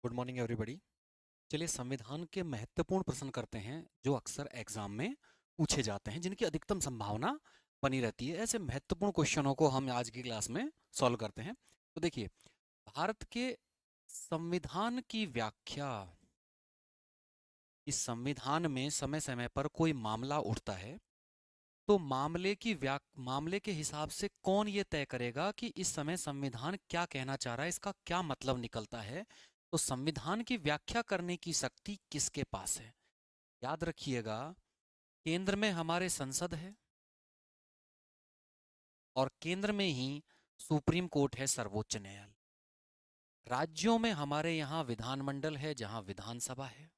Good morning everybody. चलिए संविधान के महत्वपूर्ण प्रश्न करते हैं जो अक्सर एग्जाम में पूछे जाते हैं, जिनकी अधिकतम संभावना बनी रहती है। ऐसे महत्वपूर्ण क्वेश्चनों को हम आज की क्लास में सॉल्व करते हैं। तो देखिए, भारत के संविधान की व्याख्या। इस संविधान में समय समय पर कोई मामला उठता है, तो मामले के हिसाब से कौन ये तय करेगा कि इस समय संविधान क्या कहना चाह रहा है, इसका क्या मतलब निकलता है। तो संविधान की व्याख्या करने की शक्ति किसके पास है? याद रखिएगा, केंद्र में हमारे संसद है और केंद्र में ही सुप्रीम कोर्ट है, सर्वोच्च न्यायालय। राज्यों में हमारे यहाँ विधानमंडल है, जहाँ विधानसभा है,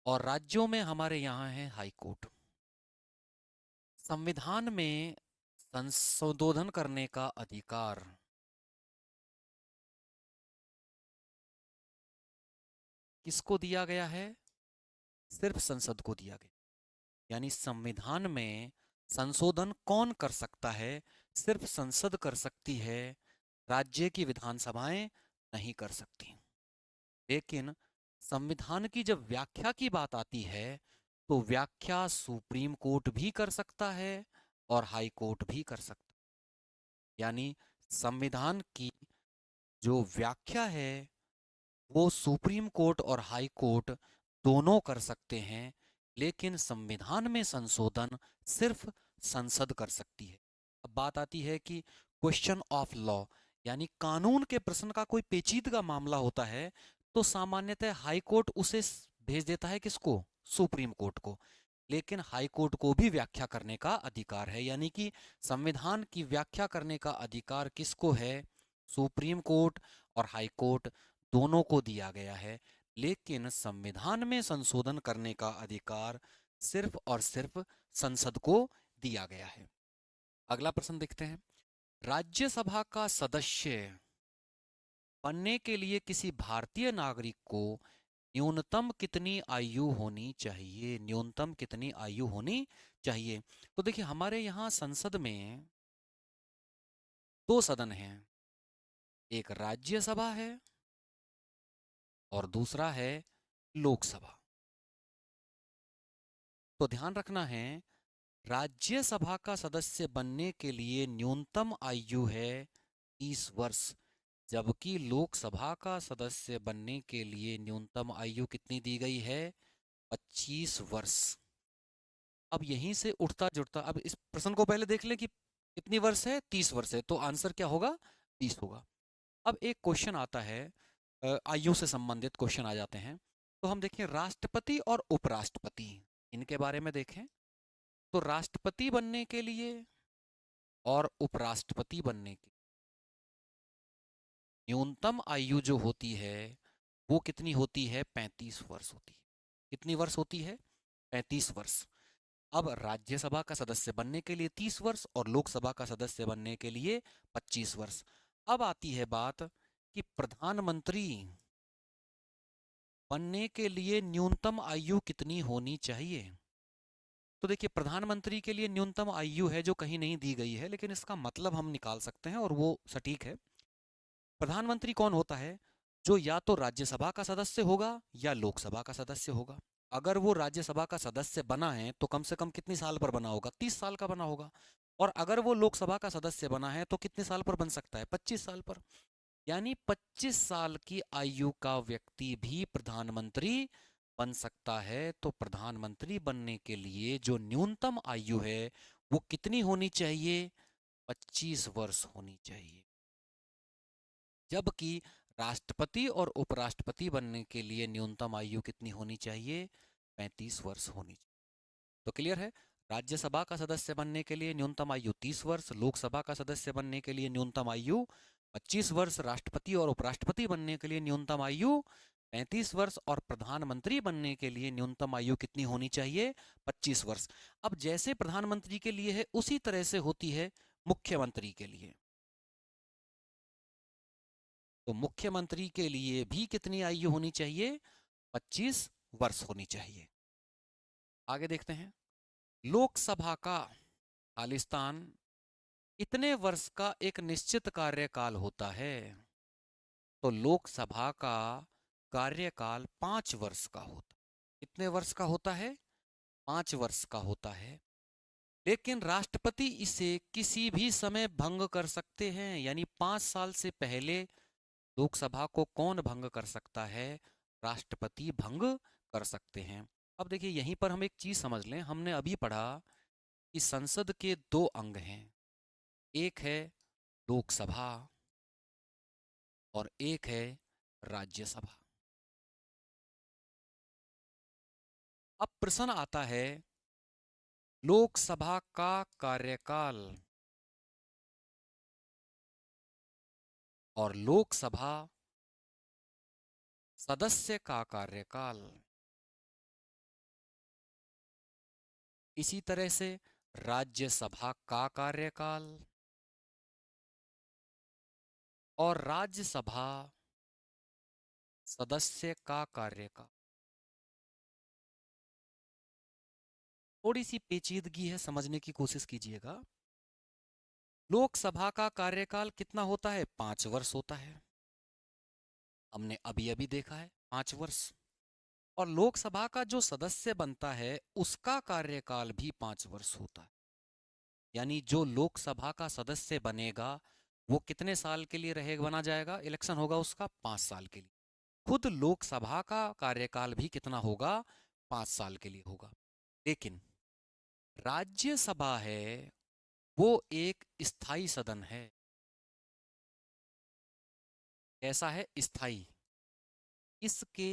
और राज्यों में हमारे यहाँ है हाई कोर्ट। संविधान में संशोधन करने का अधिकार किसको दिया गया है? सिर्फ संसद को दिया गया। यानी संविधान में संशोधन कौन कर सकता है? सिर्फ संसद कर सकती है, राज्य की विधानसभाएं नहीं कर सकती। लेकिन संविधान की जब व्याख्या की बात आती है, तो व्याख्या सुप्रीम कोर्ट भी कर सकता है और हाई कोर्ट भी कर सकता है। यानी संविधान की जो व्याख्या है वो सुप्रीम कोर्ट और हाई कोर्ट दोनों कर सकते हैं, लेकिन संविधान में संशोधन सिर्फ संसद कर सकती है। अब बात आती है कि क्वेश्चन ऑफ लॉ, यानी कानून के प्रश्न का कोई पेचीदगा मामला होता है, तो सामान्यतः हाई कोर्ट उसे भेज देता है किसको? सुप्रीम कोर्ट को। लेकिन हाई कोर्ट को भी व्याख्या करने का अधिकार है, यानी कि संविधान की व्याख्या करने का अधिकार किसको है? सुप्रीम कोर्ट और हाई कोर्ट दोनों को दिया गया है। लेकिन संविधान में संशोधन करने का अधिकार सिर्फ और सिर्फ संसद को दिया गया है। अगला प्रश्न देखते हैं। राज्यसभा का सदस्य बनने के लिए किसी भारतीय नागरिक को न्यूनतम कितनी आयु होनी चाहिए? न्यूनतम कितनी आयु होनी चाहिए? तो देखिए, हमारे यहाँ संसद में दो सदन हैं, एक राज्यसभा है और दूसरा है लोकसभा। तो ध्यान रखना है, राज्यसभा का सदस्य बनने के लिए न्यूनतम आयु है 30 वर्ष, जबकि लोकसभा का सदस्य बनने के लिए न्यूनतम आयु कितनी दी गई है? 25 वर्ष। अब यहीं से उठता जुड़ता, अब इस प्रश्न को पहले देख लें कि कितनी वर्ष है? 30 वर्ष है, तो आंसर क्या होगा? 20 होगा। अब एक क्वेश्चन आता है, आयु से संबंधित क्वेश्चन आ जाते हैं। तो हम देखें राष्ट्रपति और उपराष्ट्रपति, इनके बारे में देखें। तो राष्ट्रपति बनने के लिए और उपराष्ट्रपति बनने की न्यूनतम आयु जो होती है वो कितनी होती है? 35 वर्ष होती है। कितनी वर्ष होती है? 35 वर्ष। अब राज्यसभा का सदस्य बनने के लिए 30 वर्ष और लोकसभा का सदस्य बनने के लिए 25 वर्ष। अब आती है बात कि प्रधानमंत्री बनने के लिए न्यूनतम आयु कितनी होनी चाहिए? तो देखिए, प्रधानमंत्री के लिए न्यूनतम आयु है जो कहीं नहीं दी गई है, लेकिन इसका मतलब हम निकाल सकते हैं और वो सटीक है। प्रधानमंत्री कौन होता है? जो या तो राज्यसभा का सदस्य होगा या लोकसभा का सदस्य होगा। अगर वो राज्यसभा का सदस्य बना है तो कम से कम कितनी साल पर बना होगा? 30 साल का बना होगा। और अगर वो लोकसभा का सदस्य बना है तो कितने साल पर बन सकता है? 25 साल पर। यानी 25 साल की आयु का व्यक्ति भी प्रधानमंत्री बन सकता है। तो प्रधानमंत्री बनने के लिए जो न्यूनतम आयु है वो कितनी होनी चाहिए? 25 वर्ष होनी चाहिए। जबकि राष्ट्रपति और उपराष्ट्रपति बनने के लिए न्यूनतम आयु कितनी होनी चाहिए? 35 वर्ष होनी चाहिए। तो क्लियर है, राज्यसभा का सदस्य बनने के लिए न्यूनतम आयु 30 वर्ष, लोकसभा का सदस्य बनने के लिए न्यूनतम आयु 25 वर्ष, राष्ट्रपति और उपराष्ट्रपति बनने के लिए न्यूनतम आयु 35 वर्ष, और प्रधानमंत्री बनने के लिए न्यूनतम आयु कितनी होनी चाहिए? 25 वर्ष। अब जैसे प्रधानमंत्री के लिए है उसी तरह से होती है मुख्यमंत्री के लिए। तो मुख्यमंत्री के लिए भी कितनी आयु होनी चाहिए? 25 वर्ष होनी चाहिए। आगे देखते हैं। लोकसभा का खालिस्तान कितने वर्ष का एक निश्चित कार्यकाल होता है? तो लोकसभा का कार्यकाल 5 वर्ष का होता है। कितने वर्ष का होता है? 5 वर्ष का होता है। लेकिन राष्ट्रपति इसे किसी भी समय भंग कर सकते हैं, यानी 5 साल से पहले लोकसभा को कौन भंग कर सकता है? राष्ट्रपति भंग कर सकते हैं। अब देखिए, यहीं पर हम एक चीज समझ लें। हमने अभी पढ़ा कि संसद के दो अंग हैं, एक है लोकसभा और एक है राज्यसभा। अब प्रश्न आता है, लोकसभा का कार्यकाल और लोकसभा सदस्य का कार्यकाल, इसी तरह से राज्यसभा का कार्यकाल और राज्यसभा सदस्य का कार्यकाल। थोड़ी सी पेचीदगी है, समझने की कोशिश कीजिएगा। लोकसभा का कार्यकाल कितना होता है? 5 वर्ष होता है। हमने अभी अभी देखा है 5 वर्ष। और लोकसभा का जो सदस्य बनता है उसका कार्यकाल भी 5 वर्ष होता है। यानी जो लोकसभा का सदस्य बनेगा वो कितने साल के लिए रहेगा, बना जाएगा, इलेक्शन होगा उसका 5 साल के लिए। खुद लोकसभा का कार्यकाल भी कितना होगा? 5 साल के लिए होगा। लेकिन राज्यसभा है वो एक स्थायी सदन है। कैसा है? स्थायी। इसके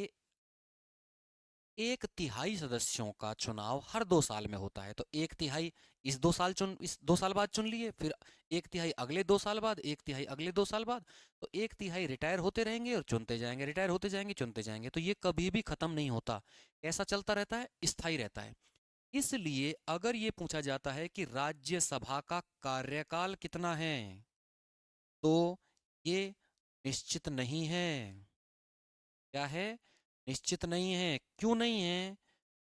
1/3 सदस्यों का चुनाव हर 2 साल में होता है। तो 1/3 इस 2 साल बाद चुन लिए, फिर 1/3 अगले 2 साल बाद, 1/3 अगले 2 साल बाद। तो 1/3 रिटायर होते रहेंगे और चुनते जाएंगे, रिटायर होते जाएंगे, चुनते जाएंगे। तो ये कभी भी खत्म नहीं होता। ऐसा चलता रहता है, स्थायी रहता है। इसलिए अगर ये पूछा जाता है कि राज्यसभा का कार्यकाल कितना है, तो ये निश्चित नहीं है। क्या है? निश्चित नहीं है। क्यों नहीं है?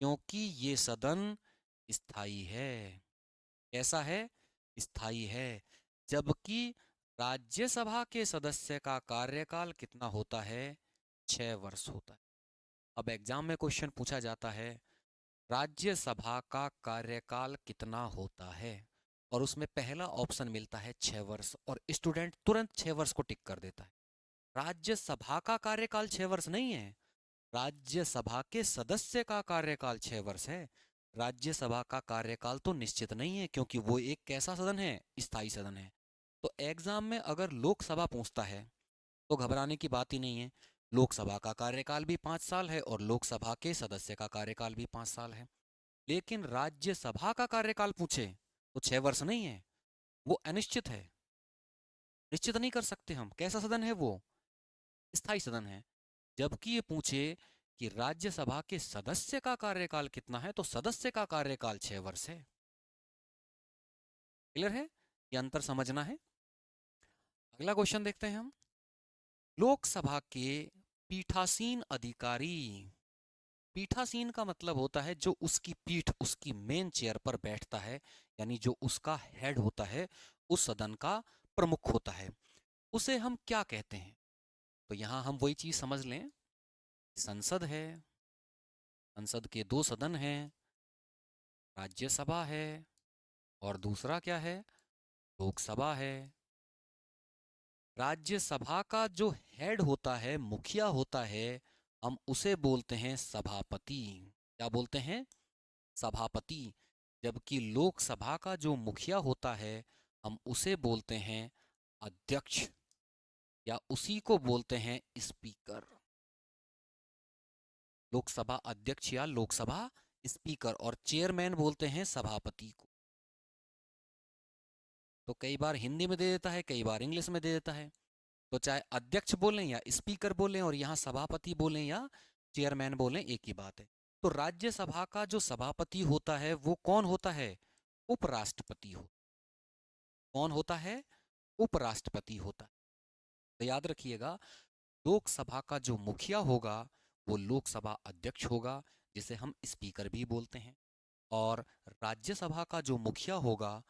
क्योंकि ये सदन स्थायी है। कैसा है? स्थायी है। जबकि राज्यसभा के सदस्य का कार्यकाल कितना होता है? 6 वर्ष होता है। अब एग्जाम में क्वेश्चन पूछा जाता है, राज्यसभा का कार्यकाल कितना होता है, और उसमें पहला ऑप्शन मिलता है 6 वर्ष, और स्टूडेंट तुरंत 6 वर्ष को टिक कर देता है। राज्यसभा का कार्यकाल 6 वर्ष नहीं है, राज्यसभा के सदस्य का कार्यकाल 6 वर्ष है। राज्यसभा का कार्यकाल तो निश्चित नहीं है, क्योंकि वो एक कैसा सदन है? स्थायी सदन है। तो एग्जाम में अगर लोकसभा पूछता है तो घबराने की बात ही नहीं है। लोकसभा का कार्यकाल भी 5 साल है और लोकसभा के सदस्य का कार्यकाल भी 5 साल है। लेकिन राज्यसभा का कार्यकाल पूछे तो 6 वर्ष नहीं है, वो अनिश्चित है। निश्चित नहीं कर सकते हम। कैसा सदन है वो? स्थायी सदन है। जबकि ये पूछे कि राज्यसभा के सदस्य का कार्यकाल कितना है, तो सदस्य का कार्यकाल 6 वर्ष है। क्लियर है? ये अंतर समझना है। अगला क्वेश्चन देखते हैं हम। लोकसभा के पीठासीन अधिकारी, पीठासीन का मतलब होता है जो उसकी पीठ, उसकी मेन चेयर पर बैठता है, यानी जो उसका हेड होता है, उस सदन का प्रमुख होता है, उसे हम क्या कहते हैं? तो यहां हम वही चीज समझ लें। संसद है, संसद के दो सदन हैं, राज्यसभा है और दूसरा क्या है? लोकसभा है। राज्यसभा का जो हेड होता है, मुखिया होता है, हम उसे बोलते हैं सभापति। क्या बोलते हैं? सभापति। जबकि लोकसभा का जो मुखिया होता है, हम उसे बोलते हैं अध्यक्ष, या उसी को बोलते हैं स्पीकर। लोकसभा अध्यक्ष या लोकसभा स्पीकर, और चेयरमैन बोलते हैं सभापति को। तो कई बार हिंदी में दे देता है, कई बार इंग्लिश में दे देता है। तो चाहे अध्यक्ष बोलें या स्पीकर बोलें, और यहाँ सभापति बोलें या चेयरमैन बोलें, एक ही बात है। तो राज्यसभा का जो सभापति होता है वो कौन होता है? उपराष्ट्रपति हो। कौन होता है? उपराष्ट्रपति होता है। तो याद रखिएगा, लोकसभा का जो मुखिया होगा वो लोकसभा अध्यक्ष होगा, जिसे हम स्पीकर भी बोलते हैं। और राज्यसभा का जो मुखिया होगा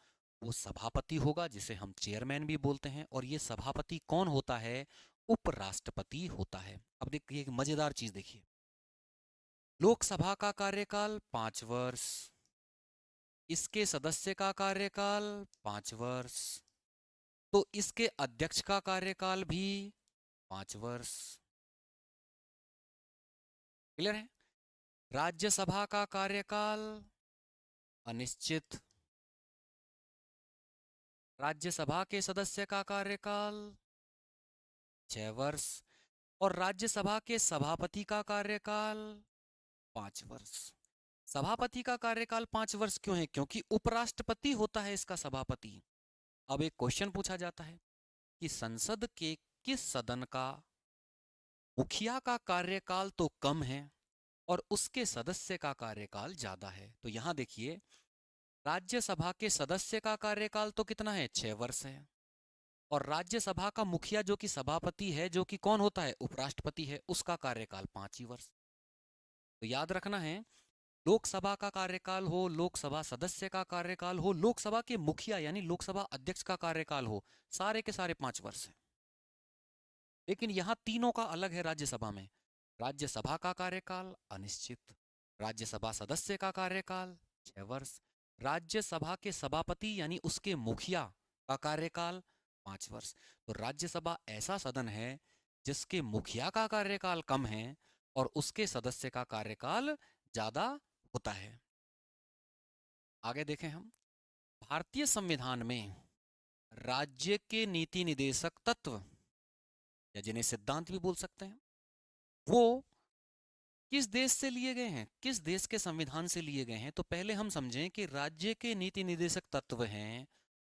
वो सभापति होगा, जिसे हम चेयरमैन भी बोलते हैं। और ये सभापति कौन होता है? उपराष्ट्रपति होता है। अब देखिए एक मजेदार चीज देखिए, लोकसभा का कार्यकाल 5 वर्ष, इसके सदस्य का कार्यकाल 5 वर्ष, तो इसके अध्यक्ष का कार्यकाल भी 5 वर्ष। क्लियर है? राज्यसभा का कार्यकाल अनिश्चित, राज्यसभा के सदस्य का कार्यकाल 6 वर्ष, और राज्यसभा के सभापति का कार्यकाल 5 वर्ष। सभापति का कार्यकाल 5 वर्ष क्यों है? क्योंकि उपराष्ट्रपति होता है इसका सभापति। अब एक क्वेश्चन पूछा जाता है कि संसद के किस सदन का मुखिया का कार्यकाल तो कम है और उसके सदस्य का कार्यकाल ज्यादा है? तो यहां देखिए, राज्यसभा के सदस्य का कार्यकाल तो कितना है? 6 वर्ष है, और राज्यसभा का मुखिया जो कि सभापति है, जो कि कौन होता है? उपराष्ट्रपति है, उसका कार्यकाल 5 ही वर्ष। तो याद रखना है, लोकसभा का कार्यकाल हो, लोकसभा सदस्य का कार्यकाल हो, लोकसभा के मुखिया यानी लोकसभा अध्यक्ष का कार्यकाल हो, सारे के सारे 5 वर्ष हैं। लेकिन यहां तीनों का अलग है। राज्यसभा में राज्यसभा का कार्यकाल अनिश्चित, राज्यसभा सदस्य का कार्यकाल 6 वर्ष, राज्यसभा के सभापति यानी उसके मुखिया का कार्यकाल 5 वर्ष। तो राज्यसभा ऐसा सदन है जिसके मुखिया का कार्यकाल कम है और उसके सदस्य का कार्यकाल ज्यादा होता है। आगे देखें हम, भारतीय संविधान में राज्य के नीति निदेशक तत्व, या जिन्हें सिद्धांत भी बोल सकते हैं, वो किस देश से लिए गए हैं? किस देश के संविधान से लिए गए हैं? तो पहले हम समझें कि राज्य के नीति निदेशक तत्व हैं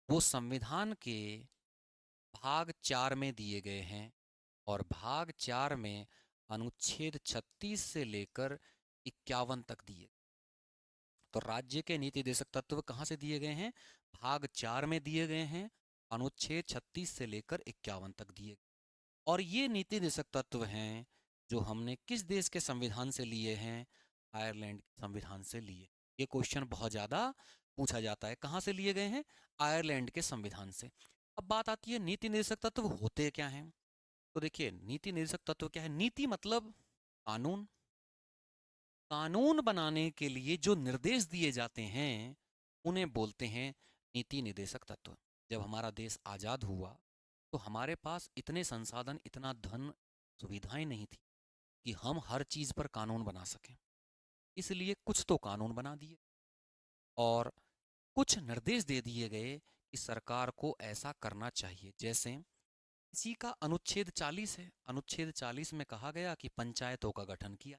वो संविधान के भाग 4 में दिए गए हैं, और भाग 4 में अनुच्छेद 36 से लेकर 51 तक दिए। तो राज्य के नीति निदेशक तत्व कहाँ से दिए गए हैं? भाग 4 में दिए गए हैं, अनुच्छेद 36 से लेकर 51 तक दिए। और ये नीति निदेशक तत्व हैं जो हमने किस देश के संविधान से लिए हैं? आयरलैंड के संविधान से लिए। ये क्वेश्चन बहुत ज़्यादा पूछा जाता है, कहाँ से लिए गए हैं? आयरलैंड के संविधान से। अब बात आती है नीति निदेशक तत्व होते क्या हैं। तो देखिए, नीति निदेशक तत्व क्या है? नीति मतलब कानून। कानून बनाने के लिए जो निर्देश दिए जाते हैं उन्हें बोलते हैं नीति निदेशक तत्व। जब हमारा देश आज़ाद हुआ तो हमारे पास इतने संसाधन, इतना धन, सुविधाएं नहीं थी कि हम हर चीज़ पर कानून बना सकें। इसलिए कुछ तो कानून बना दिए और कुछ निर्देश दे दिए गए कि सरकार को ऐसा करना चाहिए। जैसे इसी का अनुच्छेद 40 है। अनुच्छेद 40 में कहा गया कि पंचायतों का गठन किया।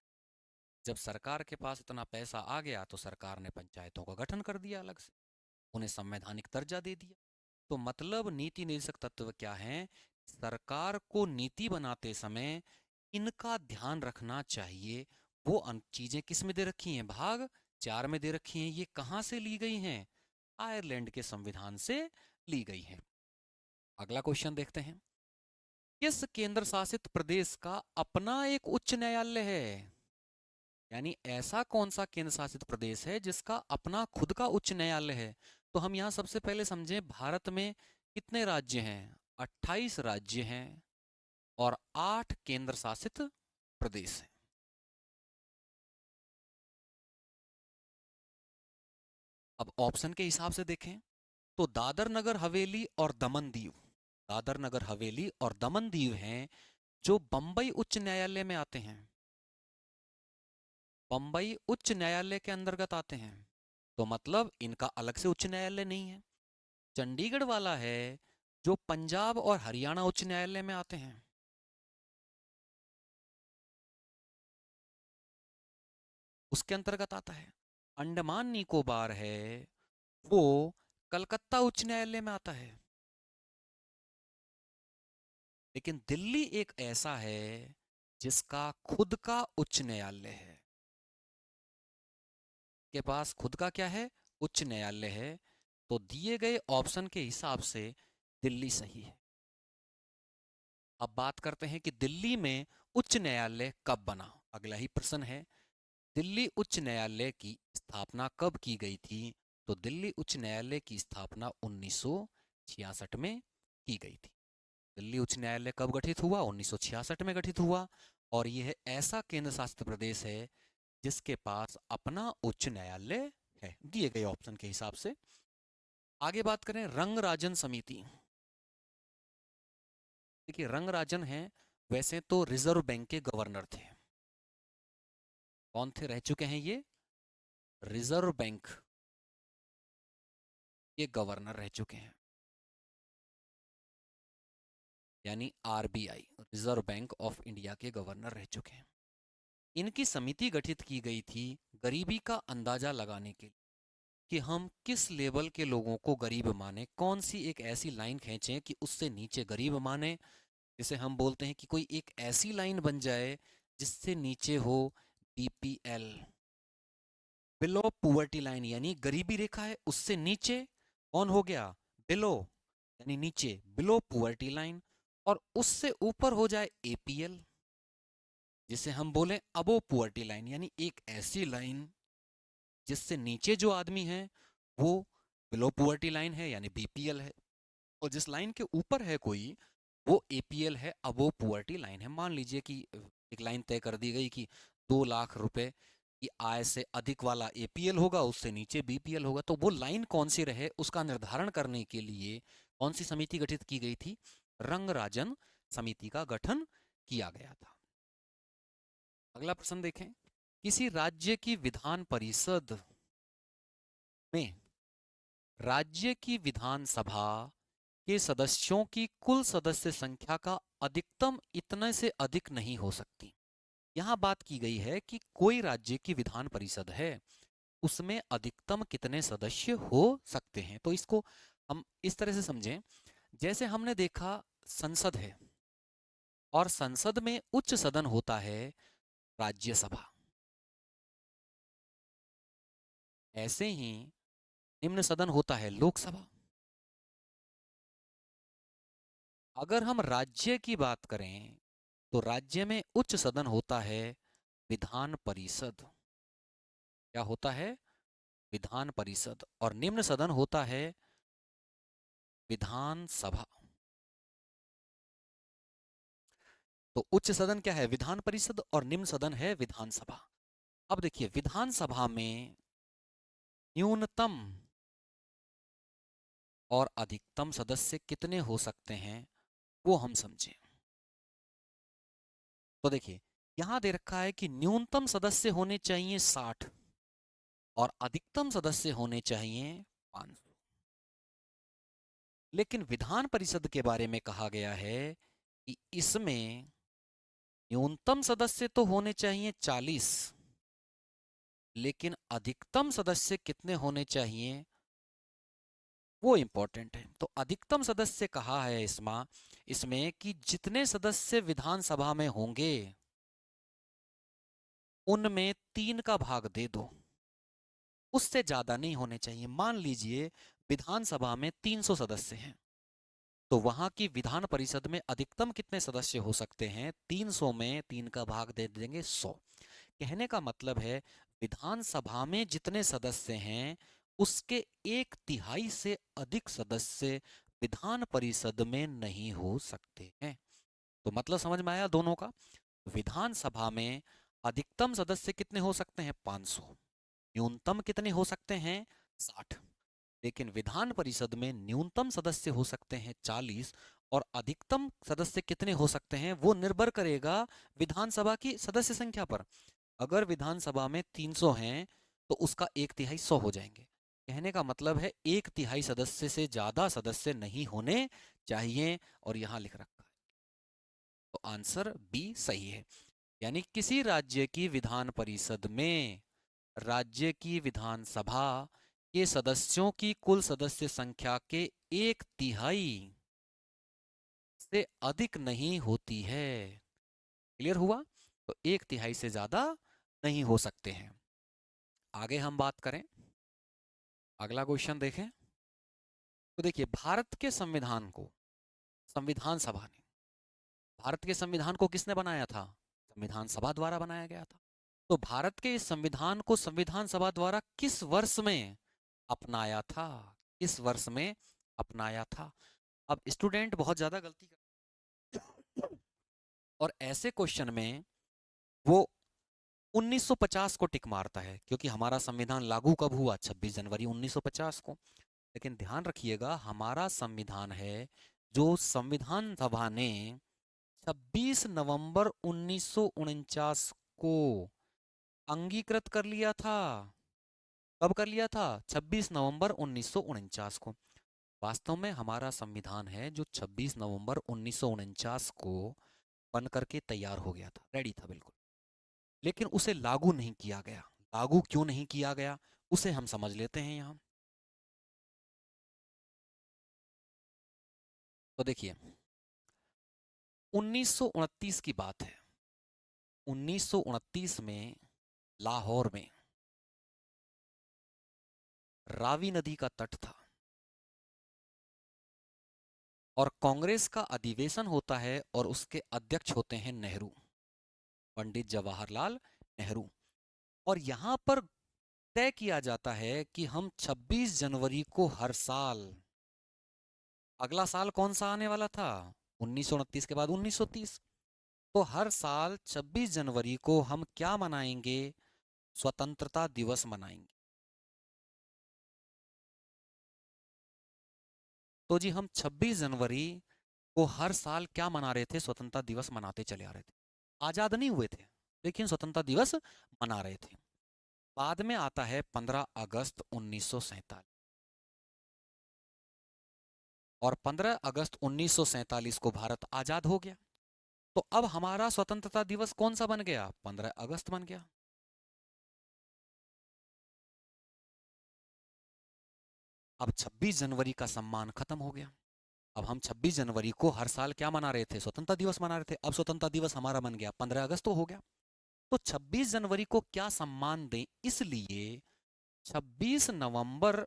जब सरकार के पास इतना पैसा आ गया तो सरकार ने पंचायतों का गठन कर दिया अलग से, उन्हें संवैधानिक दर्जा दे दिया। तो मतलब नीति निदेशक तत्व क्या है? सरकार को नीति बनाते समय इनका ध्यान रखना चाहिए। वो चीजें किस में दे रखी हैं? भाग 4 में दे रखी हैं। ये कहाँ से ली गई हैं? आयरलैंड के संविधान से ली गई हैं। अगला क्वेश्चन देखते हैं, किस केंद्र शासित प्रदेश का अपना एक उच्च न्यायालय है? यानी ऐसा कौन सा केंद्र शासित प्रदेश है जिसका अपना खुद का उच्च न्यायालय है? तो हम यहाँ सबसे पहले समझें, भारत में कितने राज्य हैं? 28 राज्य हैं और 8 केंद्र शासित प्रदेश हैं। अब ऑप्शन के हिसाब से देखें तो दादर नगर हवेली और दमन दीव, दादर नगर हवेली और दमन दीव हैं जो बंबई उच्च न्यायालय में आते हैं, बंबई उच्च न्यायालय के अंतर्गत आते हैं। तो मतलब इनका अलग से उच्च न्यायालय नहीं है। चंडीगढ़ वाला है जो पंजाब और हरियाणा उच्च न्यायालय में आते हैं। उसके अंतर्गत आता है। अंडमान निकोबार है वो कलकत्ता उच्च न्यायालय में आता है। लेकिन दिल्ली एक ऐसा है जिसका खुद का उच्च न्यायालय है, के पास खुद का क्या है? उच्च न्यायालय है। तो दिए गए ऑप्शन के हिसाब से दिल्ली सही है। अब बात करते हैं कि दिल्ली में उच्च न्यायालय कब बना। अगला ही प्रश्न है, दिल्ली उच्च न्यायालय की स्थापना कब की गई थी? तो दिल्ली उच्च न्यायालय की स्थापना 1966 में की गई थी। दिल्ली उच्च न्यायालय कब गठित हुआ? 1966 में गठित हुआ। और यह ऐसा केंद्र शासित प्रदेश है जिसके पास अपना उच्च न्यायालय है, दिए गए ऑप्शन के हिसाब से। आगे बात करें रंगराजन समिति। देखिए रंगराजन है, वैसे तो रिजर्व बैंक के गवर्नर थे। कौन थे रह चुके हैं ये? रिजर्व बैंक के गवर्नर रह चुके हैं, यानी RBI, reserve bank of India के गवर्नर रह चुके हैं। इनकी समिति गठित की गई थी गरीबी का अंदाजा लगाने के लिए, कि हम किस लेवल के लोगों को गरीब माने, कौन सी एक ऐसी लाइन खींचें कि उससे नीचे गरीब माने। जैसे हम बोलते हैं कि कोई एक ऐसी लाइन बन जाए जिससे नीचे हो बीपीएल, बिलो पुअर्टी लाइन, यानी गरीबी रेखा है उससे नीचे कौन हो गया? बिलो, यानी नीचे, बिलो पुअर्टी लाइन। और उससे ऊपर हो जाए एपीएल, जिसे हम बोले अबो पुअर्टी लाइन, यानी एक ऐसी लाइन जिससे नीचे जो आदमी है वो बिलो पुअर्टी लाइन है, यानी बीपीएल है। और जिस लाइन के ऊपर है कोई, वो एपीएल है, अबो पुअर्टी लाइन है। मान लीजिए कि एक लाइन तय कर दी गई कि 2 लाख रुपए की आय से अधिक वाला एपीएल होगा, उससे नीचे बीपीएल होगा। तो वो लाइन कौन सी रहे उसका निर्धारण करने के लिए कौन सी समिति गठित की गई थी? रंगराजन समिति का गठन किया गया था। अगला प्रश्न देखें, किसी राज्य की विधान परिषद में राज्य की विधानसभा के सदस्यों की कुल सदस्य संख्या का अधिकतम इतने से अधिक नहीं हो सकती। यहां बात की गई है कि कोई राज्य की विधान परिषद है, उसमें अधिकतम कितने सदस्य हो सकते हैं। तो इसको हम इस तरह से समझें, जैसे हमने देखा संसद है और संसद में उच्च सदन होता है राज्यसभा, ऐसे ही निम्न सदन होता है लोकसभा। अगर हम राज्य की बात करें तो राज्य में उच्च सदन होता है विधान परिषद। क्या होता है? विधान परिषद। और निम्न सदन होता है विधानसभा। तो उच्च सदन क्या है? विधान परिषद। और निम्न सदन है विधानसभा। अब देखिए विधानसभा में न्यूनतम और अधिकतम सदस्य कितने हो सकते हैं वो हम समझें। तो देखिए यहां दे रखा है कि न्यूनतम सदस्य होने चाहिए 60 और अधिकतम सदस्य होने चाहिए 500। लेकिन विधान परिषद के बारे में कहा गया है कि इसमें न्यूनतम सदस्य तो होने चाहिए 40, लेकिन अधिकतम सदस्य कितने होने चाहिए वो इंपॉर्टेंट है। तो अधिकतम सदस्य कहा है इसमें कि जितने सदस्य विधानसभा में होंगे उनमें 3 का भाग दे दो, उससे ज्यादा नहीं होने चाहिए। मान लीजिए विधानसभा में 300 सदस्य हैं, तो वहां की विधान परिषद में अधिकतम कितने सदस्य हो सकते हैं? 300 में 3 का भाग दे देंगे 100। कहने का मतलब है विधानसभा में जितने सदस्य हैं उसके 1/3 से अधिक सदस्य विधान परिषद में नहीं हो सकते हैं। तो मतलब समझ में आया दोनों का? विधानसभा में अधिकतम सदस्य कितने हो सकते हैं? 500। न्यूनतम कितने हो सकते हैं? 60। लेकिन विधान परिषद में न्यूनतम सदस्य हो सकते हैं 40 और अधिकतम सदस्य कितने हो सकते हैं वो निर्भर करेगा विधानसभा की सदस्य संख्या पर। अगर विधानसभा में 300 हैं तो उसका 1/3 100 हो जाएंगे। कहने का मतलब है 1/3 सदस्य से ज्यादा सदस्य नहीं होने चाहिए, और यहां लिख रखा है। तो आंसर बी सही है, यानी किसी राज्य की विधान परिषद में राज्य की विधानसभा के सदस्यों की कुल सदस्य संख्या के 1/3 से अधिक नहीं होती है। क्लियर हुआ? तो 1/3 से ज्यादा नहीं हो सकते हैं। आगे हम बात करें, अगला क्वेश्चन देखें। तो देखिए भारत के संविधान को संविधान सभा ने, भारत के संविधान को किसने बनाया था? संविधान सभा द्वारा बनाया गया था। तो भारत के इस संविधान को संविधान सभा द्वारा किस वर्ष में अपनाया था? किस वर्ष में अपनाया था? अब स्टूडेंट बहुत ज्यादा गलती कर और ऐसे क्वेश्चन में वो 1950 को टिक मारता है, क्योंकि हमारा संविधान लागू कब हुआ? 26 जनवरी 1950 को। लेकिन ध्यान रखिएगा, हमारा संविधान है जो संविधान सभा ने 26 नवंबर 1949 को अंगीकृत कर लिया था। कब कर लिया था? 26 नवंबर 1949 को। वास्तव में हमारा संविधान है जो 26 नवंबर 1949 को बन करके तैयार हो गया था, रेडी था बिल्कुल, लेकिन उसे लागू नहीं किया गया। लागू क्यों नहीं किया गया उसे हम समझ लेते हैं यहाँ। तो देखिए, 1929 की बात है। 1929 में लाहौर में रावी नदी का तट था और कांग्रेस का अधिवेशन होता है और उसके अध्यक्ष होते हैं नेहरू, पंडित जवाहरलाल नेहरू। और यहाँ पर तय किया जाता है कि हम 26 जनवरी को हर साल, अगला साल कौन सा आने वाला था? 1929 के बाद 1930। तो हर साल 26 जनवरी को हम क्या मनाएंगे? स्वतंत्रता दिवस मनाएंगे। तो जी हम 26 जनवरी को हर साल क्या मना रहे थे? स्वतंत्रता दिवस मनाते चले आ रहे थे। आजाद नहीं हुए थे, लेकिन स्वतंत्रता दिवस मना रहे थे। बाद में आता है 15 अगस्त 1947, और 15 अगस्त 1947 को भारत आजाद हो गया। तो अब हमारा स्वतंत्रता दिवस कौन सा बन गया? 15 अगस्त बन गया। अब 26 जनवरी का सम्मान खत्म हो गया। अब हम 26 जनवरी को हर साल क्या मना रहे थे? स्वतंत्रता दिवस मना रहे थे। अब स्वतंत्रता दिवस हमारा बन गया 15 अगस्त तो हो गया। तो 26 जनवरी को क्या सम्मान दें, इसलिए 26 नवंबर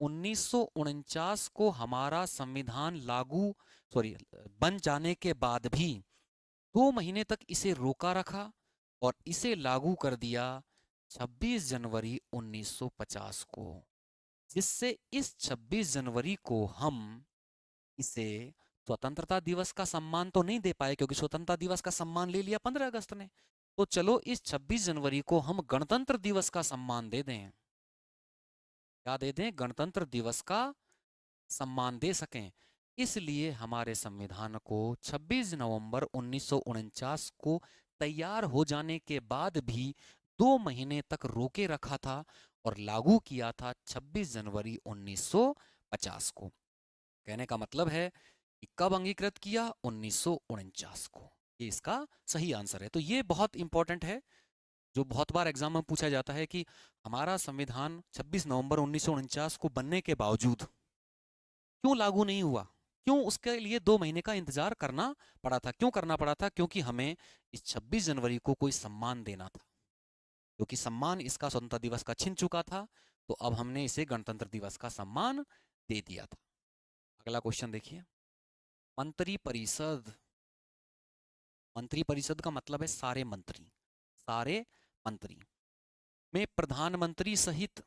1949 को हमारा संविधान लागू, सॉरी, बन जाने के बाद भी 2 महीने तक इसे रोका रखा और इसे लागू कर दिया 26 जनवरी 1950 को, जिससे इस 26 जनवरी को हम इसे स्वतंत्रता दिवस का सम्मान तो नहीं दे पाए, क्योंकि स्वतंत्रता दिवस का सम्मान ले लिया 15 अगस्त ने। तो चलो इस 26 जनवरी को हम गणतंत्र दिवस का सम्मान दे दें। क्या दे दें? गणतंत्र दिवस का सम्मान दे सकें। इसलिए हमारे संविधान को 26 नवंबर 1949 को तैयार हो जाने के बाद भी 2 महीने तक रोके रखा था और लागू किया था 26 जनवरी 1950 को। कहने का मतलब है कि कब अंगीकृत किया? 1949 को। ये इसका सही आंसर है। तो ये बहुत इंपॉर्टेंट है, जो बहुत बार एग्जाम में पूछा जाता है कि हमारा संविधान 26 नवंबर 1949 को बनने के बावजूद क्यों लागू नहीं हुआ? क्यों उसके लिए 2 महीने का इंतजार करना पड़ा था? क्यों करना पड़ा था? क्योंकि हमें इस 26 जनवरी को कोई सम्मान देना था, क्योंकि सम्मान इसका स्वतंत्रता दिवस का छिन चुका था। तो अब हमने इसे गणतंत्र दिवस का सम्मान दे दिया था। अगला क्वेश्चन देखिए, मंत्रिपरिषद। मंत्रिपरिषद का मतलब है सारे मंत्री। सारे मंत्री में प्रधानमंत्री सहित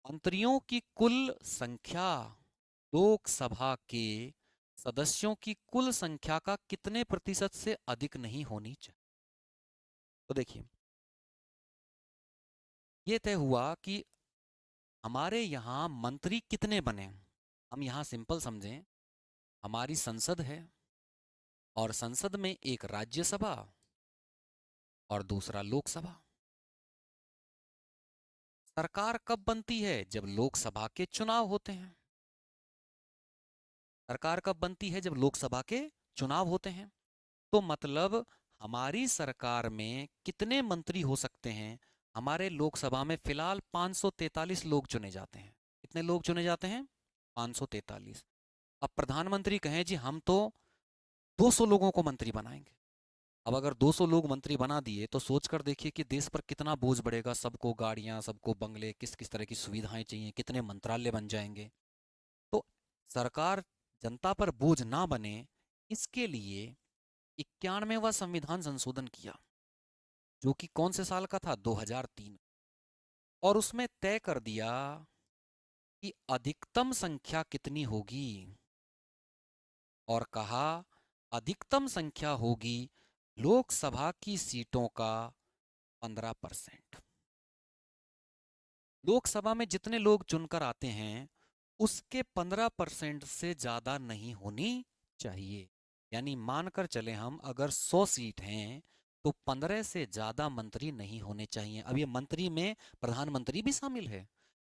मंत्रियों की कुल संख्या लोकसभा के सदस्यों की कुल संख्या का कितने प्रतिशत से अधिक नहीं होनी चाहिए? तो देखिए, यह तय हुआ कि हमारे यहां मंत्री कितने बने। हम यहां सिंपल समझें, हमारी संसद है और संसद में एक राज्यसभा और दूसरा लोकसभा। सरकार कब बनती है? जब लोकसभा के चुनाव होते हैं। सरकार कब बनती है? जब लोकसभा के चुनाव होते हैं। तो मतलब हमारी सरकार में कितने मंत्री हो सकते हैं? हमारे लोकसभा में फिलहाल 543 लोग चुने जाते हैं। कितने लोग चुने जाते हैं? 543। अब प्रधानमंत्री कहें जी हम तो 200 लोगों को मंत्री बनाएंगे। अब अगर 200 लोग मंत्री बना दिए तो सोच कर देखिए कि देश पर कितना बोझ बढ़ेगा। सबको गाड़ियां, सबको बंगले, किस किस तरह की सुविधाएं चाहिए, कितने मंत्रालय बन जाएंगे। तो सरकार जनता पर बोझ ना बने, इसके लिए 91वां संविधान संशोधन किया, जो कि कौन से साल का था? 2003। और उसमें तय कर दिया कि अधिकतम संख्या कितनी होगी, और कहा अधिकतम संख्या होगी लोकसभा की सीटों का 15%। लोकसभा में जितने लोग चुनकर आते हैं उसके 15% से ज्यादा नहीं होनी चाहिए। यानी मानकर चले हम अगर 100 सीट हैं तो 15 से ज्यादा मंत्री नहीं होने चाहिए। अब ये मंत्री में प्रधानमंत्री भी शामिल है,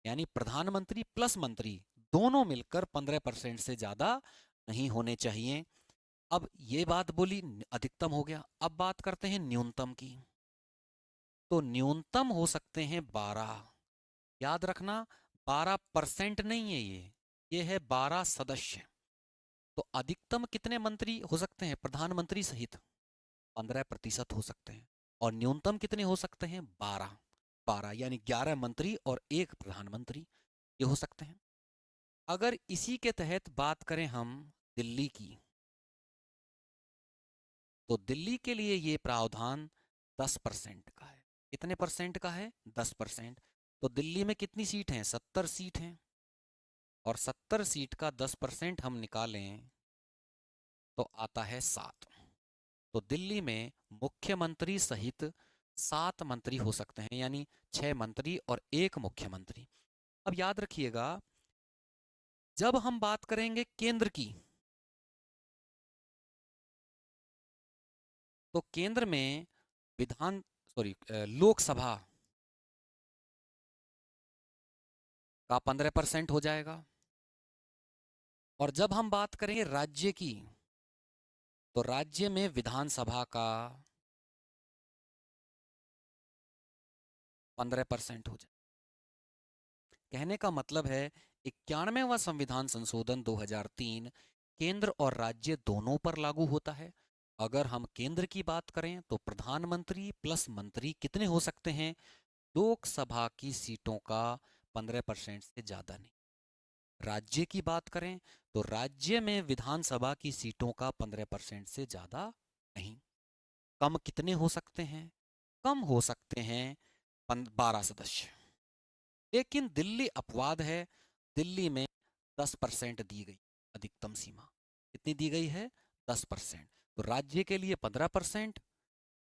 यानी प्रधानमंत्री प्लस मंत्री दोनों मिलकर 15% से ज्यादा नहीं होने चाहिए। अब ये बात बोली अधिकतम हो गया, अब बात करते हैं न्यूनतम की। तो न्यूनतम हो सकते हैं 12। याद रखना 12% नहीं है ये है 12 सदस्य। तो अधिकतम कितने मंत्री हो सकते हैं प्रधानमंत्री सहित? 15% हो सकते हैं। और न्यूनतम कितने हो सकते हैं? 12। 12 यानी 11 मंत्री और एक प्रधानमंत्री ये हो सकते हैं। अगर इसी के तहत बात करें हम दिल्ली की, तो दिल्ली के लिए ये प्रावधान 10% का है। कितने परसेंट का है? 10%। तो दिल्ली में कितनी सीट हैं? 70 सीट हैं। और 70 सीट का 10% हम निकालें तो आता है 7। तो दिल्ली में मुख्यमंत्री सहित 7 मंत्री हो सकते हैं, यानी 6 मंत्री और एक मुख्यमंत्री। अब याद रखिएगा जब हम बात करेंगे केंद्र की, तो केंद्र में विधान सॉरी लोकसभा का 15% हो जाएगा। और जब हम बात करेंगे राज्य की, तो राज्य में विधानसभा का 15% हो जाए। कहने का मतलब है 91वां संविधान संशोधन 2003 केंद्र और राज्य दोनों पर लागू होता है। अगर हम केंद्र की बात करें तो प्रधानमंत्री प्लस मंत्री कितने हो सकते हैं? लोकसभा की सीटों का 15% से ज्यादा नहीं। राज्य की बात करें तो राज्य में विधानसभा की सीटों का 15% से ज्यादा नहीं। कम कितने हो सकते हैं? कम हो सकते हैं 12 सदस्य। लेकिन दिल्ली अपवाद है, दिल्ली में 10% दी गई अधिकतम सीमा। कितनी दी गई है? 10%। तो राज्य के लिए 15%,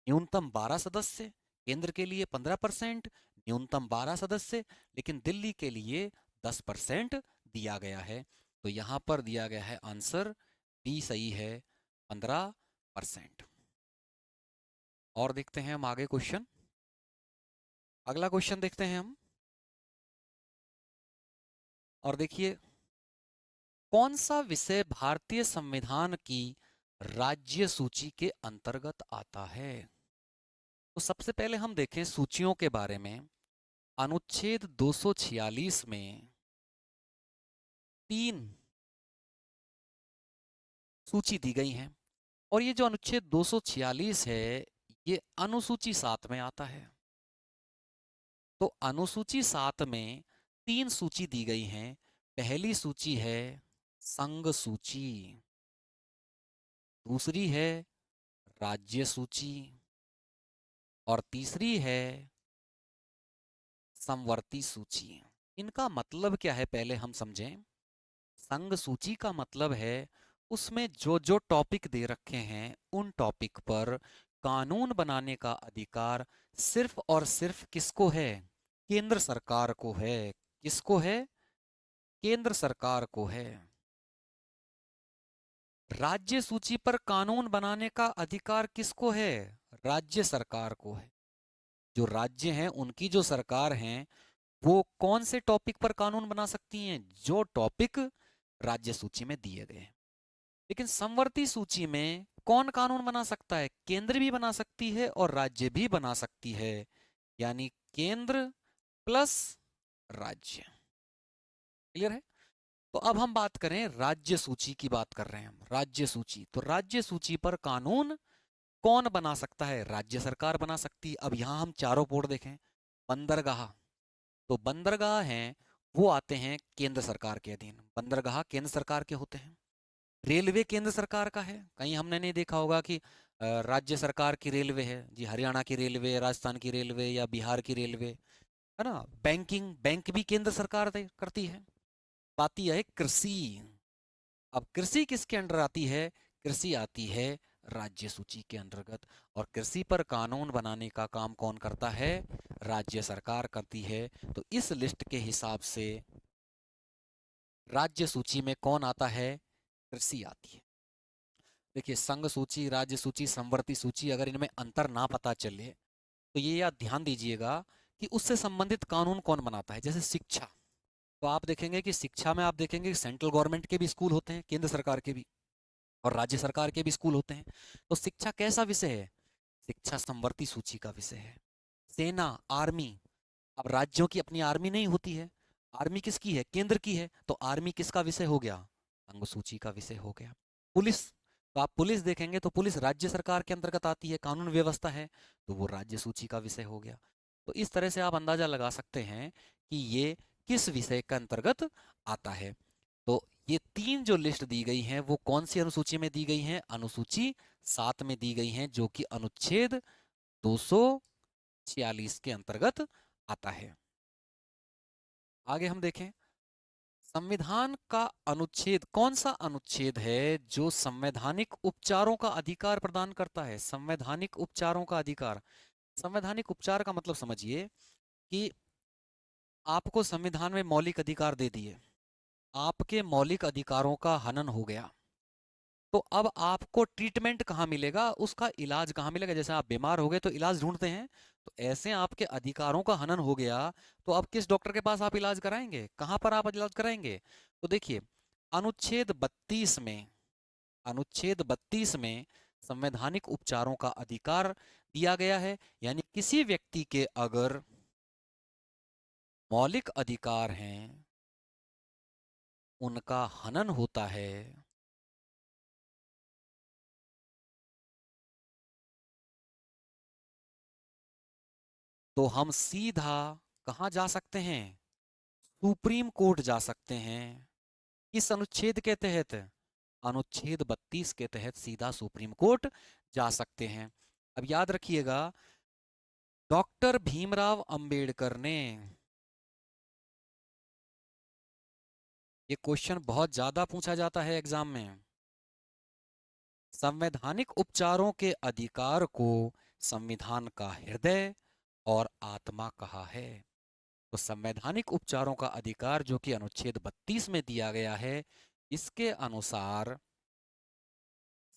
न्यूनतम 12 सदस्य। केंद्र के लिए 15%, न्यूनतम 12 सदस्य। लेकिन दिल्ली के लिए 10% दिया गया है। तो यहां पर दिया गया है आंसर डी सही है, 15%। और देखते हैं हम आगे क्वेश्चन। अगला क्वेश्चन देखते हैं हम। और देखिए कौन सा विषय भारतीय संविधान की राज्य सूची के अंतर्गत आता है? तो सबसे पहले हम देखें सूचियों के बारे में। अनुच्छेद 246 में 3 सूची दी गई हैं। और ये जो अनुच्छेद 246 है ये अनुसूची 7 में आता है। तो अनुसूची 7 में 3 सूची दी गई हैं। पहली सूची है संघ सूची, दूसरी है राज्य सूची, और तीसरी है समवर्ती सूची। इनका मतलब क्या है पहले हम समझें। संघ सूची का मतलब है उसमें जो जो टॉपिक दे रखे हैं उन टॉपिक पर कानून बनाने का अधिकार सिर्फ और सिर्फ किसको है? केंद्र सरकार को है। किसको है? केंद्र सरकार को है। राज्य सूची पर कानून बनाने का अधिकार किसको है? राज्य सरकार को है। जो राज्य हैं उनकी जो सरकार हैं वो कौन से टॉपिक पर कानून बना सकती हैं? जो टॉपिक राज्य सूची में दिए गए हैं। लेकिन समवर्ती सूची में कौन कानून बना सकता है? केंद्र भी बना सकती है और राज्य भी बना सकती है। यानी केंद्र प्लस राज्य। क्लियर है? तो अब हम बात करें राज्य सूची की, बात कर रहे हैं हम राज्य सूची। तो राज्य सूची पर कानून कौन बना सकता है? राज्य सरकार बना सकती है। अब यहां हम चारों पोर्ट देखें। बंदरगाह, तो बंदरगाह हैं वो आते हैं केंद्र सरकार के अधीन। बंदरगाह केंद्र सरकार के होते हैं। रेलवे केंद्र सरकार का है। कहीं हमने नहीं देखा होगा कि राज्य सरकार की रेलवे है जी, हरियाणा की रेलवे, राजस्थान की रेलवे या बिहार की रेलवे, है ना। बैंकिंग, बैंक भी केंद्र सरकार करती है। बात यह है कृषि। अब कृषि किसके अंडर आती है? कृषि आती है राज्य सूची के अंतर्गत। और कृषि पर कानून बनाने का काम कौन करता है? राज्य सरकार करती है। तो इस लिस्ट के हिसाब से राज्य सूची में कौन आता है? कृषि आती है। देखिए, संघ सूची, राज्य सूची, समवर्ती सूची, अगर इनमें अंतर ना पता चले तो ये याद ध्यान दीजिएगा कि उससे संबंधित कानून कौन बनाता है। जैसे शिक्षा, तो आप देखेंगे कि शिक्षा में आप देखेंगे कि सेंट्रल गवर्नमेंट के भी स्कूल होते हैं, केंद्र सरकार के भी, और राज्य सरकार के भी स्कूल होते हैं। तो शिक्षा कैसा विषय है? शिक्षा समवर्ती सूची का विषय है। सेना, आर्मी, अब राज्यों की अपनी आर्मी नहीं होती है, आर्मी किसकी है? केंद्र की है। तो आर्मी किसका विषय हो गया? संघ सूची का विषय हो गया। पुलिस, तो आप पुलिस देखेंगे तो पुलिस राज्य सरकार के अंतर्गत आती है, कानून व्यवस्था है, तो वो राज्य सूची का विषय हो गया। तो इस तरह से आप अंदाजा लगा सकते हैं कि ये किस विषय के अंतर्गत आता है। तो ये तीन जो लिस्ट दी गई हैं वो कौन सी अनुसूची में दी गई हैं? अनुसूची 7 में दी गई हैं, जो कि अनुच्छेद 246 के अंतर्गत आता है। आगे हम देखें, संविधान का अनुच्छेद, कौन सा अनुच्छेद है जो संवैधानिक उपचारों का अधिकार प्रदान करता है? संवैधानिक उपचारों का अधिकार। संवैधानिक उपचार का मतलब समझिए कि आपको संविधान में मौलिक अधिकार दे दिए, आपके मौलिक अधिकारों का हनन हो गया, तो अब आपको ट्रीटमेंट कहाँ मिलेगा? उसका इलाज कहाँ मिलेगा? जैसे आप बीमार हो गए तो इलाज ढूंढते हैं, तो ऐसे आपके अधिकारों का हनन हो गया, तो अब किस डॉक्टर के पास आप इलाज कराएंगे? कहाँ पर आप इलाज कराएंगे? तो देखिए, अनुच्छेद 32 में, अनुच्छेद 32 में संवैधानिक उपचारों का अधिकार दिया गया है। यानी किसी व्यक्ति के अगर मौलिक अधिकार हैं, उनका हनन होता है, तो हम सीधा कहाँ जा सकते हैं? सुप्रीम कोर्ट जा सकते हैं। किस अनुच्छेद के तहत? अनुच्छेद 32 के तहत सीधा सुप्रीम कोर्ट जा सकते हैं। अब याद रखिएगा, डॉक्टर भीमराव अंबेडकर ने, ये क्वेश्चन बहुत ज्यादा पूछा जाता है एग्जाम में, संवैधानिक उपचारों के अधिकार को संविधान का हृदय और आत्मा कहा है। तो संवैधानिक उपचारों का अधिकार जो कि अनुच्छेद 32 में दिया गया है, इसके अनुसार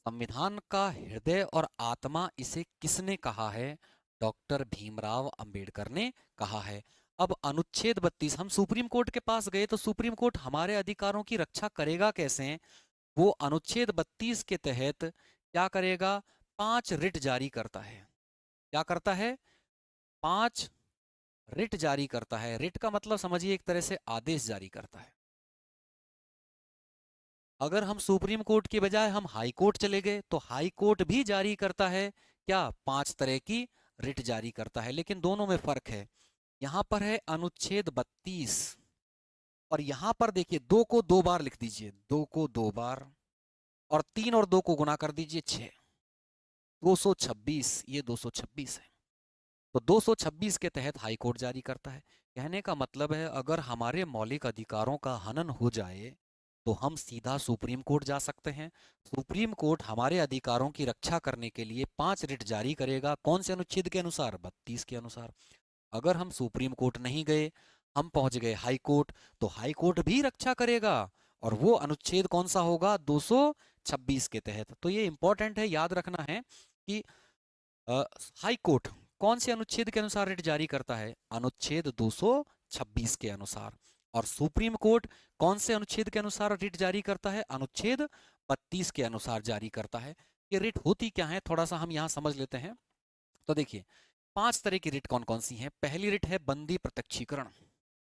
संविधान का हृदय और आत्मा, इसे किसने कहा है? डॉक्टर भीमराव अंबेडकर ने कहा है। अब अनुच्छेद 32, हम सुप्रीम कोर्ट के पास गए तो सुप्रीम कोर्ट हमारे अधिकारों की रक्षा करेगा कैसे? वो अनुच्छेद 32 के तहत क्या करेगा? 5 रिट जारी करता है। क्या करता है? 5 रिट जारी करता है। रिट का मतलब समझिए एक तरह से आदेश जारी करता है। अगर हम सुप्रीम कोर्ट की बजाय हम हाई कोर्ट चले गए तो हाई कोर्ट भी जारी करता है क्या? 5 तरह की रिट जारी करता है। लेकिन दोनों में फर्क है। यहां पर है अनुच्छेद 32, और यहां पर देखिए, 2 को 2 बार लिख दीजिए, 2 को 2 बार, और 3 और 2 को गुना कर दीजिए 6, 226, ये 226 है। तो 226 के तहत हाई कोर्ट जारी करता है। कहने का मतलब है, अगर हमारे मौलिक अधिकारों का हनन हो जाए तो हम सीधा सुप्रीम कोर्ट जा सकते हैं। सुप्रीम कोर्ट हमारे अधिकारों की रक्षा करने के लिए 5 रिट जारी करेगा। कौन से अनुच्छेद के अनुसार? 32 के अनुसार। अगर हम सुप्रीम कोर्ट नहीं गए, हम पहुंच गए हाई कोर्ट, तो हाई कोर्ट भी रक्षा करेगा, और वो अनुच्छेद कौन सा होगा? 226 के तहत। तो ये इंपॉर्टेंट है, याद रखना है कि हाई कोर्ट कौन से अनुच्छेद के अनुसार रिट जारी करता है? अनुच्छेद 226 के अनुसार। और सुप्रीम कोर्ट कौन से अनुच्छेद के अनुसार रिट जारी करता है? अनुच्छेद 32 के अनुसार जारी करता है। ये रिट होती क्या है, थोड़ा सा हम यहां समझ लेते हैं। तो देखिए, 5 तरह की रिट कौन कौन सी हैं। पहली रिट है बंदी प्रत्यक्षीकरण।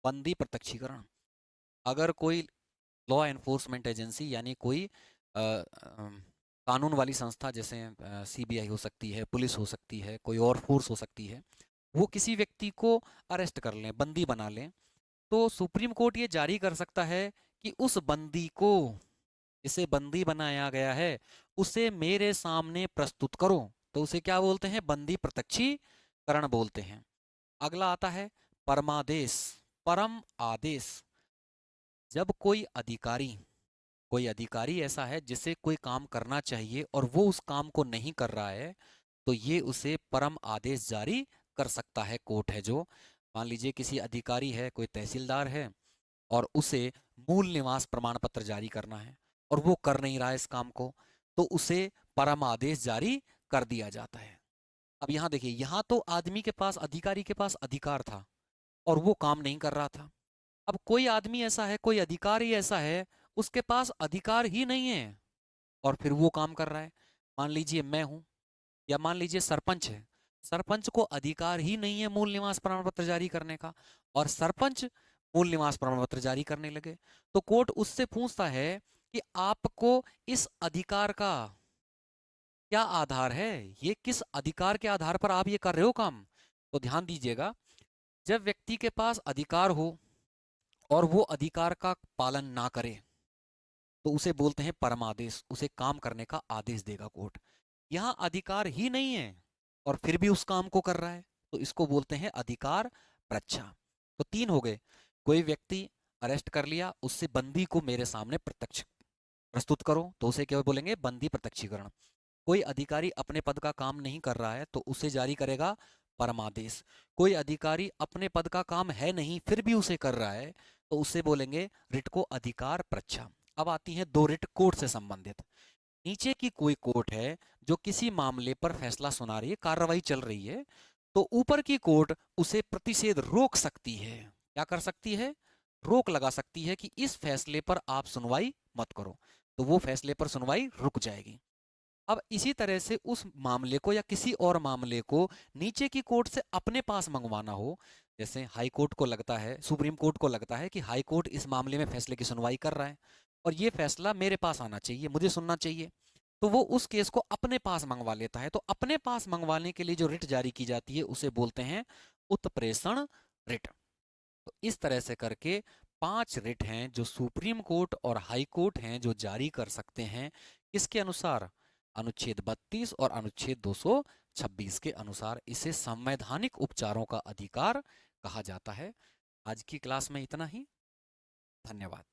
बंदी प्रत्यक्षीकरण, अगर कोई लॉ एनफोर्समेंट एजेंसी, यानी कोई कानून वाली संस्था, जैसे सीबीआई हो सकती है, पुलिस हो सकती है, कोई और फोर्स हो सकती है, वो किसी व्यक्ति को अरेस्ट कर लें, बंदी बना लें, तो सुप्रीम कोर्ट ये जारी कर सकता है कि उस बंदी को, इसे बंदी बनाया गया है, उसे मेरे सामने प्रस्तुत करो। तो उसे क्या बोलते हैं? बंदी प्रत्यक्षीकरण बोलते हैं। अगला आता है परमादेश, परम आदेश। जब कोई अधिकारी कोई अधिकारी ऐसा है जिसे कोई काम करना चाहिए और वो उस काम को नहीं कर रहा है, तो ये उसे परम आदेश जारी कर सकता है। कोर्ट है जो, मान लीजिए किसी अधिकारी है, कोई तहसीलदार है, और उसे मूल निवास प्रमाण पत्र जारी करना है और वो कर नहीं रहा है इस काम को, तो उसे परम आदेश जारी कर दिया जाता है। अब यहाँ देखिए, यहाँ तो आदमी के पास, अधिकारी के पास अधिकार था और वो काम नहीं कर रहा था। अब कोई आदमी ऐसा है, कोई अधिकारी ऐसा है, उसके पास अधिकार ही नहीं है और फिर वो काम कर रहा है। मान लीजिए मैं हूं, या मान लीजिए सरपंच है, सरपंच को अधिकार ही नहीं है मूल निवास प्रमाण पत्र जारी करने का, और सरपंच मूल निवास प्रमाण पत्र जारी करने लगे, तो कोर्ट उससे पूछता है कि आपको इस अधिकार का क्या आधार है, ये किस अधिकार के आधार पर आप ये कर रहे हो काम। तो ध्यान दीजिएगा, जब व्यक्ति के पास अधिकार हो और वो अधिकार का पालन ना करे, तो उसे बोलते हैं परमादेश, उसे काम करने का आदेश देगा कोर्ट। यहाँ अधिकार ही नहीं है और फिर भी उस काम को कर रहा है, तो इसको बोलते हैं अधिकार प्रच्छा। तो तीन हो गए, कोई व्यक्ति अरेस्ट कर लिया, उससे बंदी को मेरे सामने प्रत्यक्ष प्रस्तुत करो, तो उसे क्या बोलेंगे, बंदी प्रत्यक्षीकरण। कोई अधिकारी अपने पद का काम नहीं कर रहा है, तो उसे जारी करेगा परमादेश। कोई अधिकारी अपने पद का काम है नहीं फिर भी उसे कर रहा है, तो उसे बोलेंगे रिट को अधिकार प्रच्छा। अब आती हैं दो रिट कोर्ट से संबंधित। नीचे की कोई कोर्ट है जो किसी मामले पर फैसला सुना रही है, कार्रवाई चल रही है, तो ऊपर की कोर्ट उसे प्रतिषेध रोक सकती है। क्या कर सकती है, रोक लगा सकती है कि इस फैसले पर आप सुनवाई मत करो, तो वो फैसले पर सुनवाई रुक जाएगी। अब इसी तरह से उस मामले को या किसी और मामले को नीचे की कोर्ट से अपने पास मंगवाना हो, जैसे हाई कोर्ट को लगता है, सुप्रीम कोर्ट को लगता है कि हाई कोर्ट इस मामले में फैसले की सुनवाई कर रहा है और ये फैसला मेरे पास आना चाहिए, मुझे सुनना चाहिए, तो वो उस केस को अपने पास मंगवा लेता है। तो अपने पास मंगवाने के लिए जो रिट जारी की जाती है उसे बोलते हैं उत्प्रेषण रिट। तो इस तरह से करके 5 रिट हैं जो सुप्रीम कोर्ट और हाई कोर्ट हैं जो जारी कर सकते हैं, किसके अनुसार, अनुच्छेद 32 और अनुच्छेद 226 के अनुसार। इसे संवैधानिक उपचारों का अधिकार कहा जाता है। आज की क्लास में इतना ही। धन्यवाद।